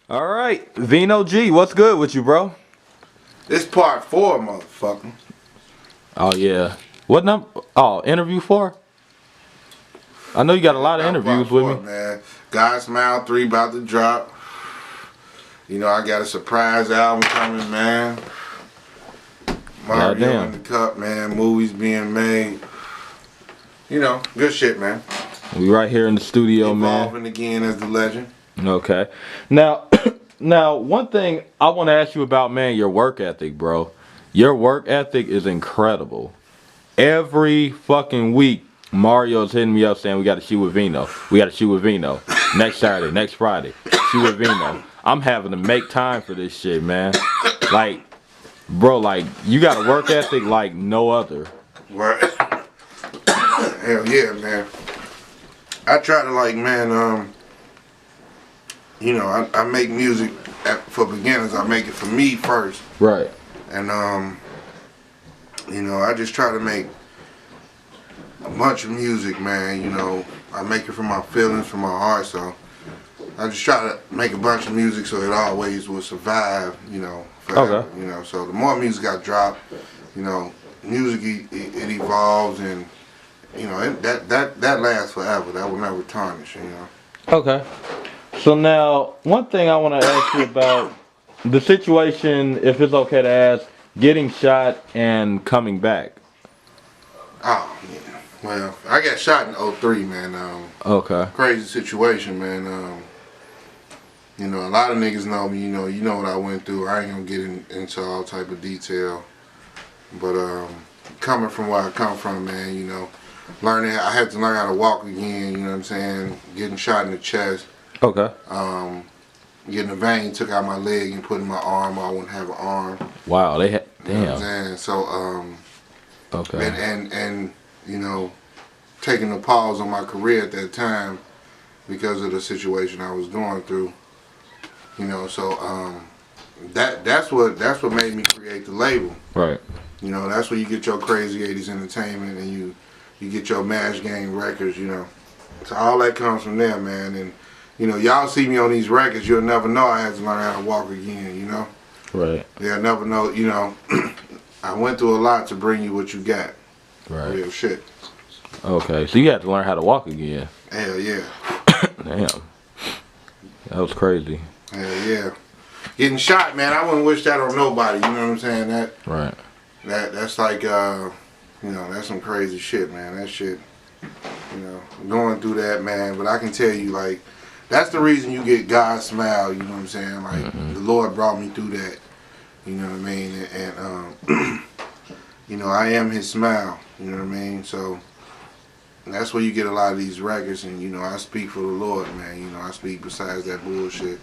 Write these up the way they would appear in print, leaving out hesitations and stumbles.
All right, Vino G, what's good with you, bro? This part 4, motherfucker. Oh yeah, what number? Oh, interview 4. I know you got a lot of About part interviews with 4, me. man. God Smile 3 about to drop. You know, I got a surprise album coming, man. Mario in Goddamn, the Cup, man. Movies being made. You know, good shit, man. we right here in the studio, man. Evolving again as the legend. Okay, now, now one thing I want to ask you about, man, your work ethic, bro. Your work ethic is incredible. Every fucking week, Mario's hitting me up saying we got to shoot with Vino. We got to shoot with Vino next Saturday, next Friday. Shoot with Vino. I'm having to make time for this shit, man. Like, bro, like you got a work ethic like no other. Right. Hell yeah, man. I try to man, you know, I make music for beginners. I make it for me first. Right. And you know, I just try to make a bunch of music, man. You know, I make it from my feelings, from my heart. So I just try to make a bunch of music so it always will survive. You know, forever. Okay. You know, so the more music I drop, you know, music it evolves, and you know that lasts forever. That will never tarnish. You know. Okay. So now, one thing I want to ask you about the situation, if it's okay to ask, getting shot and coming back. Oh yeah. Well, I got shot in '03, man. Okay. Crazy situation, man. You know, a lot of niggas know me. You know what I went through. I ain't gonna get into all type of detail, but coming from where I come from, man, you know, I had to learn how to walk again. You know what I'm saying? Getting shot in the chest, Okay. getting a vein took out my leg and put in my arm. I wouldn't have an arm. Wow. They had. You know what I'm Damn. saying? So Okay. and you know, taking a pause on my career at that time because of the situation I was going through. You know, so that's what made me create the label. Right. You know, that's where you get your Crazy 80s Entertainment, and you get your Mash Gang records, you know. So all that comes from there, man. And you know, y'all see me on these records, you'll never know I had to learn how to walk again, you know. Right. They'll never know, you know. I went through a lot to bring you what you got. Right. Real shit. Okay. So you had to learn how to walk again. Hell yeah. Damn. That was crazy. Hell yeah. Getting shot, man, I wouldn't wish that on nobody, you know what I'm saying? Right. That's like you know, that's some crazy shit, man. That shit, you know, going through that, man. But I can tell you, like, that's the reason you get God's smile, you know what I'm saying? Like, the Lord brought me through that, you know what I mean? And you know, I am his smile, you know what I mean? So that's where you get a lot of these records, and you know, I speak for the Lord, man. You know, I speak besides that bullshit.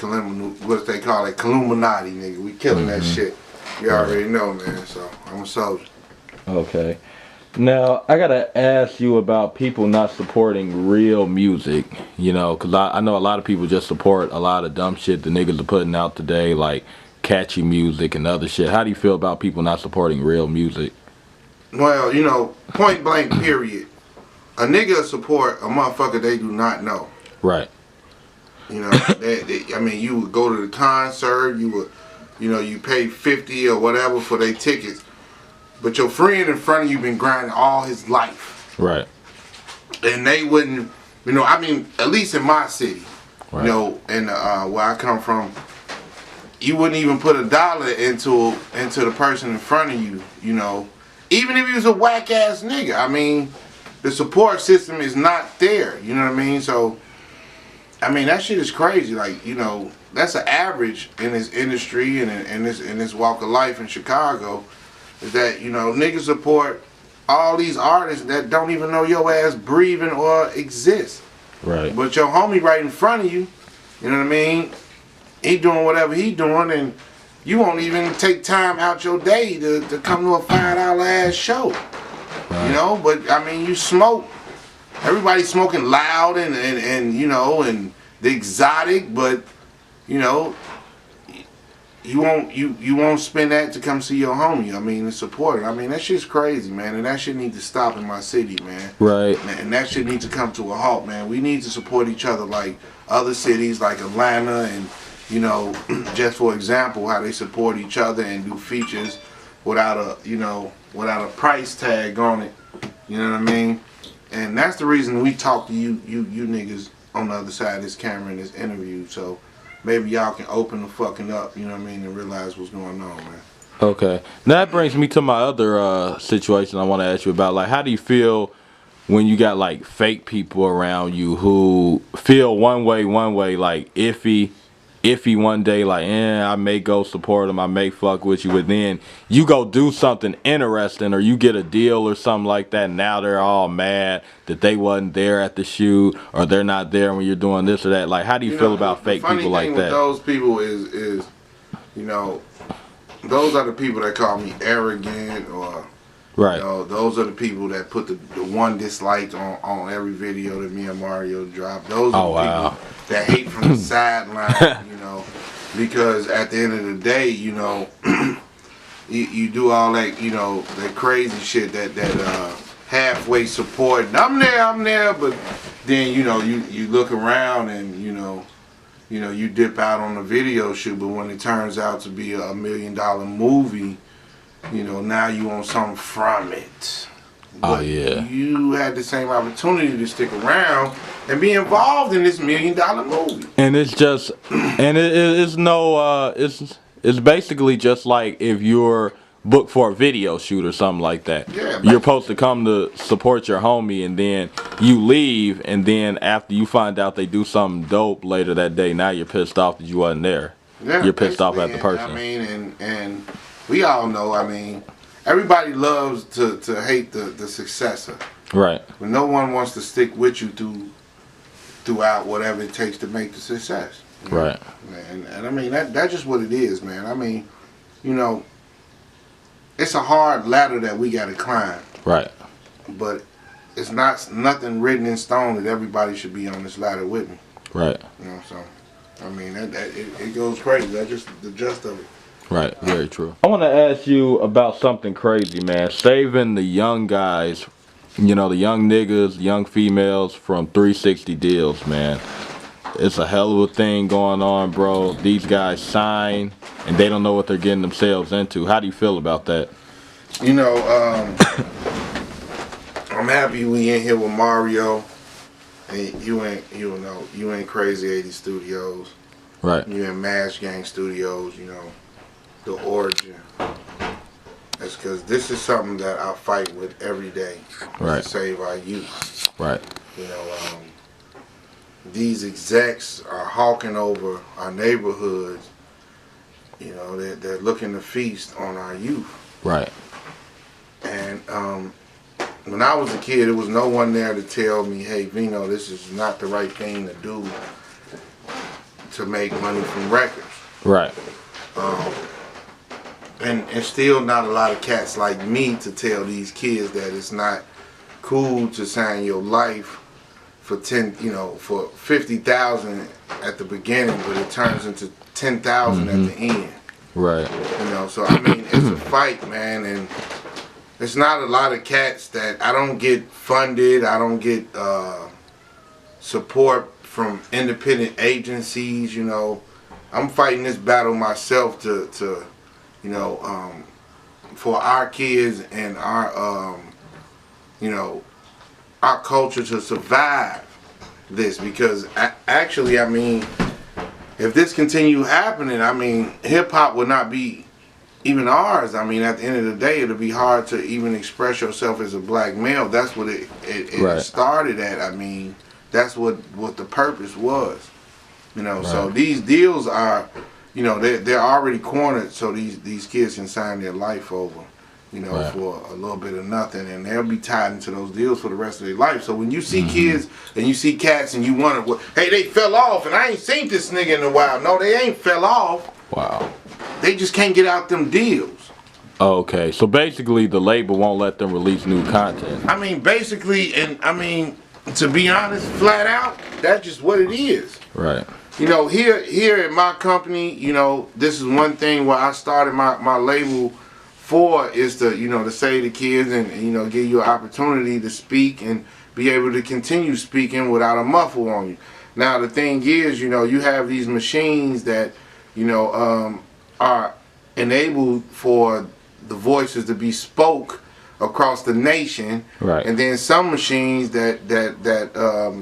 What they call it, Illuminati, nigga. We killing that shit. You already know, man. So I'm a soldier. Okay. Now, I gotta ask you about people not supporting real music, you know, because I know a lot of people just support a lot of dumb shit the niggas are putting out today, like catchy music and other shit. How do you feel about people not supporting real music? Well, you know, point blank, period. A nigga support a motherfucker they do not know. Right. You know, I mean, you would go to the concert, you would, you know, you pay 50 or whatever for their tickets, but your friend in front of you been grinding all his life. Right. And they wouldn't, you know, I mean, at least in my city, Right. you know, and where I come from, you wouldn't even put $1 into the person in front of you, you know, even if he was a whack ass nigga. I mean, the support system is not there, you know what I mean? So, I mean, that shit is crazy. Like, you know, that's an average in this industry and in this walk of life in Chicago, is that, you know, niggas support all these artists that don't even know your ass breathing or exist. Right. But your homie right in front of you, you know what I mean? He doing whatever he doing, and you won't even take time out your day to come to a $5 ass show. Right. You know, but I mean, you smoke. Everybody's smoking loud and you know, and the exotic, but you know, you won't spend that to come see your homie. I mean, and support it. I mean, that shit's crazy, man, and that shit need to stop in my city, man. Right. And that shit needs to come to a halt, man. We need to support each other like other cities, like Atlanta you know, just for example, how they support each other and do features without a price tag on it. You know what I mean? And that's the reason we talk to you niggas on the other side of this camera in this interview. So maybe y'all can open the fucking up, you know what I mean, and realize what's going on, man. Okay. Now that brings me to my other situation I want to ask you about. Like, how do you feel when you got like fake people around you who feel one way, like iffy one day, like, I may go support them, I may fuck with you, but then you go do something interesting or you get a deal or something like that, and now they're all mad that they wasn't there at the shoot or they're not there when you're doing this or that. Like, how do you feel about fake people like that? The funny thing with those people is, you know, those are the people that call me arrogant, or right. You know, those are the people that put the one dislike on every video that me and Mario drop. Those are the people that hate from the sideline, you know, because at the end of the day, you know, you do all that, you know, that crazy shit, that halfway support. And I'm there, but then, you know, you look around and, you know, you dip out on a video shoot, but when it turns out to be $1 million movie, you know, now you want something from it. But you had the same opportunity to stick around and be involved in this $1 million movie. And it's just, and it's no, it's basically just like if you're booked for a video shoot or something like that. Yeah, you're supposed to come to support your homie, and then you leave, and then after you find out they do something dope later that day, now you're pissed off that you wasn't there. Yeah, you're pissed off at the person. I mean, and we all know, I mean, everybody loves to hate the successor. Right. But no one wants to stick with you throughout whatever it takes to make the success. Right. And I mean, that's just what it is, man. I mean, you know, it's a hard ladder that we got to climb. Right. But it's nothing written in stone that everybody should be on this ladder with me. Right. You know, so, I mean, it goes crazy. That's just the gist of it. Right, very true. I want to ask you about something crazy, man. Saving the young guys, you know, the young niggas, young females from 360 deals, man. It's a hell of a thing going on, bro. These guys sign, and they don't know what they're getting themselves into. How do you feel about that? You know, I'm happy we in here with Mario. And you ain't Crazy 80 Studios. Right. You in Mash Gang Studios, you know. The origin. That's because this is something that I fight with every day. Right. To save our youth. Right. You know, these execs are hawking over our neighborhoods. You know, they're looking to feast on our youth. Right. And when I was a kid, there was no one there to tell me, hey, Vino, this is not the right thing to do to make money from records. Right. And still not a lot of cats like me to tell these kids that it's not cool to sign your life for for 50,000 at the beginning, but it turns into 10,000 at the end. Right. You know, so I mean, it's a fight, man, and it's not a lot of cats that I don't get funded. I don't get support from independent agencies. You know, I'm fighting this battle myself to you know, for our kids and our, you know, our culture to survive this. Because actually, I mean, if this continue happening, I mean, hip hop would not be even ours. I mean, at the end of the day, it'll be hard to even express yourself as a black male. That's what it right. started at. I mean, that's what the purpose was. You know, right. So these deals are, you know, they're already cornered, so these kids can sign their life over, you know, right. for a little bit of nothing, and they'll be tied into those deals for the rest of their life. So when you see kids and you see cats and you wonder, well, hey, they fell off, and I ain't seen this nigga in a while. No, they ain't fell off. Wow. They just can't get out them deals. Okay, so basically the label won't let them release new content. I mean, basically, and I mean, to be honest, flat out, that's just what it is. Right. You know, here at my company, you know, this is one thing where I started my label for, is to, you know, to say to kids and, you know, give you an opportunity to speak and be able to continue speaking without a muffle on you. Now the thing is, you know, you have these machines that, you know, are enabled for the voices to be spoke across the nation, Right. and then some machines that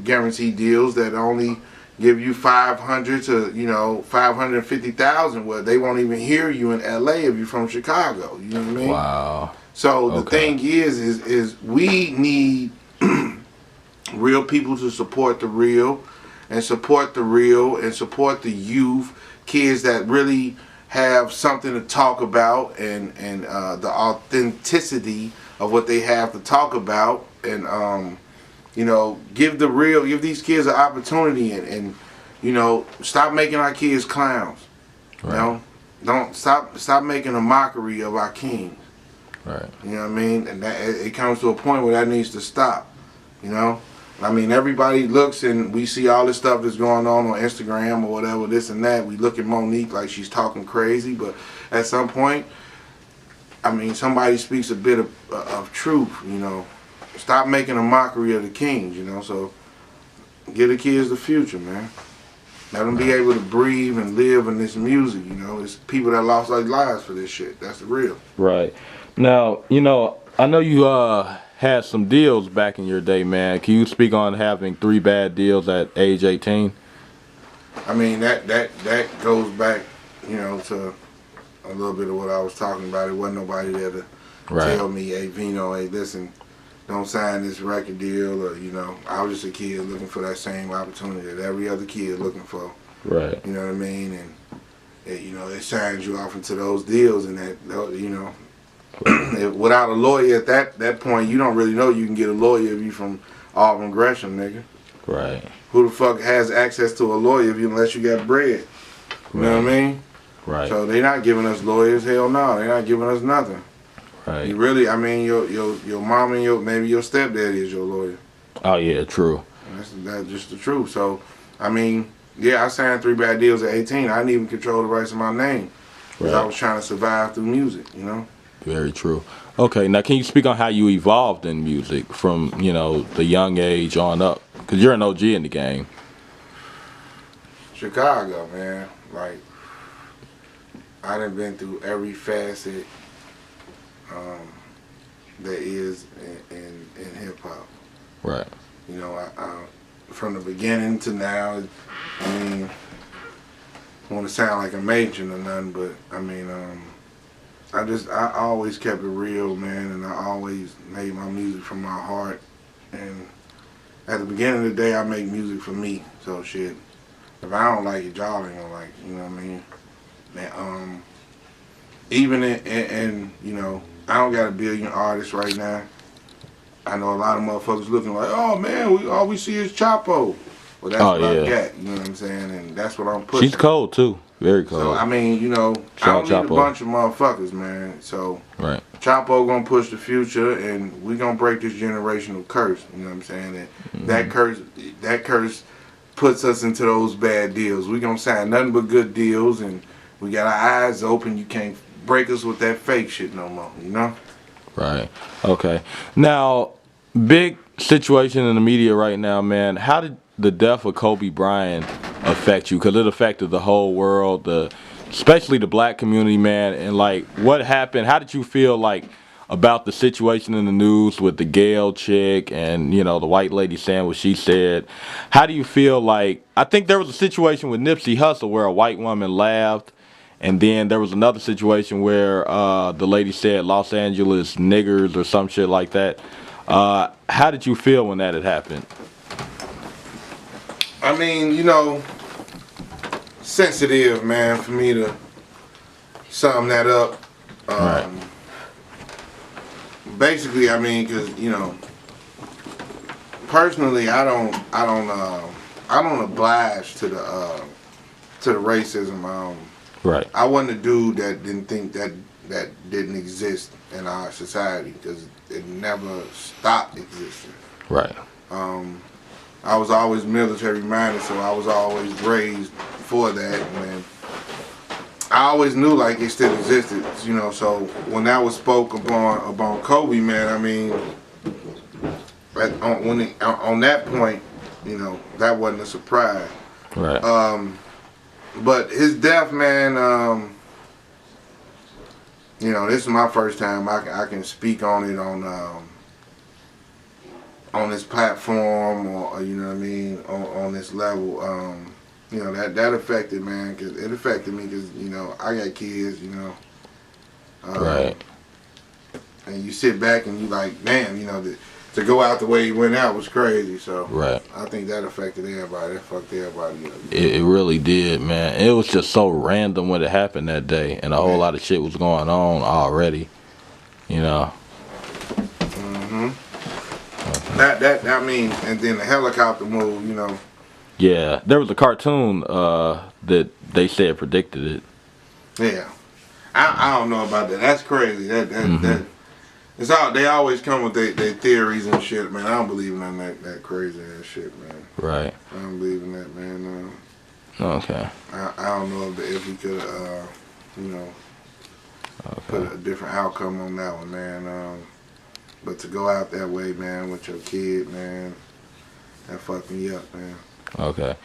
guarantee deals that only give you 500 to 550,000. Well, they won't even hear you in L.A. if you're from Chicago. You know what I mean? Wow. So the Okay. thing is we need real people to support the real, and support the real, and support the youth, kids that really have something to talk about, and the authenticity of what they have to talk about, and you know, give these kids an opportunity, and you know, stop making our kids clowns. Right. You know, don't stop making a mockery of our kings. Right. You know what I mean? And that, it comes to a point where that needs to stop. You know, I mean, everybody looks and we see all this stuff that's going on Instagram or whatever, this and that. We look at Monique like she's talking crazy, but at some point, I mean, somebody speaks a bit of truth. You know, stop making a mockery of the kings. You know, so give the kids the future, man. Let them be able to breathe and live in this music. You know, it's people that lost their lives for this shit. That's the real. Right. Now, you know, I know you had some deals back in your day, man. Can you speak on having 3 bad deals at age 18? I mean, that goes back, you know, to a little bit of what I was talking about. It wasn't nobody there to tell me, hey, Vino, hey, listen, don't sign this record deal, or, you know, I was just a kid looking for that same opportunity that every other kid looking for. Right. You know what I mean? And, you know, it signs you off into those deals, and that, you know, without a lawyer at that point, you don't really know you can get a lawyer if you from Auburn Gresham, nigga. Right. Who the fuck has access to a lawyer unless you got bread? You know what I mean? Right. So they not giving us lawyers. Hell no, they not giving us nothing. Right. You really, I mean, your mom and maybe your stepdaddy is your lawyer. Oh yeah, true. That's just the truth. So, I mean, yeah, I signed 3 bad deals at 18. I didn't even control the rights of my name because I was trying to survive through music. You know. Very true. Okay, now can you speak on how you evolved in music from, you know, the young age on up? Because you're an OG in the game. Chicago, man. Like, I done been through every facet there is in hip hop. Right. You know, I from the beginning to now. I mean, I want to sound like a major or nothing, but I mean, I always kept it real, man, and I always made my music from my heart. And at the beginning of the day, I make music for me. So shit, if I don't like it, y'all ain't gonna like it. You know what I mean? And, even in you know, I don't got a billion artists right now. I know a lot of motherfuckers looking like, oh man, all we see is Chapo. Well, that's what I got. You know what I'm saying? And that's what I'm pushing. She's cold too. Very cold. So I mean, you know, I don't need a bunch of motherfuckers, man. So Chapo gonna push the future, and we gonna break this generational curse. You know what I'm saying? And that curse puts us into those bad deals. We gonna sign nothing but good deals, and we got our eyes open. You can't break us with that fake shit no more. You know? Right. Okay. Now, big situation in the media right now, man. How did the death of Kobe Bryant affect you? Because it affected the whole world, especially the black community, man. And like, what happened? How did you feel like about the situation in the news with the Gayle chick and, you know, the white lady saying what she said? How do you feel like? I think there was a situation with Nipsey Hussle where a white woman laughed. And then there was another situation where the lady said Los Angeles niggers or some shit like that. How did you feel when that had happened? I mean, you know, sensitive, man, for me to sum that up. Basically, I mean, because, you know, personally, I don't oblige to the racism. Right. I wasn't a dude that didn't think that didn't exist in our society, because it never stopped existing. Right. I was always military minded, so I was always raised for that, and I always knew like it still existed, you know. So when that was spoke upon Kobe, man, I mean, on that point, you know, that wasn't a surprise. Right. But his death, man, you know, this is my first time I can speak on it on this platform, or you know what I mean, on this level. You know, that affected, man, cause it affected me, cause you know I got kids, you know. Right. And you sit back and you like, damn, you know, to go out the way he went out was crazy. So Right. I think that affected everybody. That fucked everybody up. It really did, man. It was just so random when it happened that day, and a whole lot of shit was going on already. You know. That I mean, and then the helicopter move, you know. Yeah, there was a cartoon that they said predicted it. Yeah, I don't know about that. That's crazy. That it's all they always come with their theories and shit, man. I don't believe in that crazy ass shit, man. Right. I don't believe in that, man. Okay. I don't know if we could, you know, put a different outcome on that one, man. But to go out that way, man, with your kid, man, that fucked me up, man. Okay.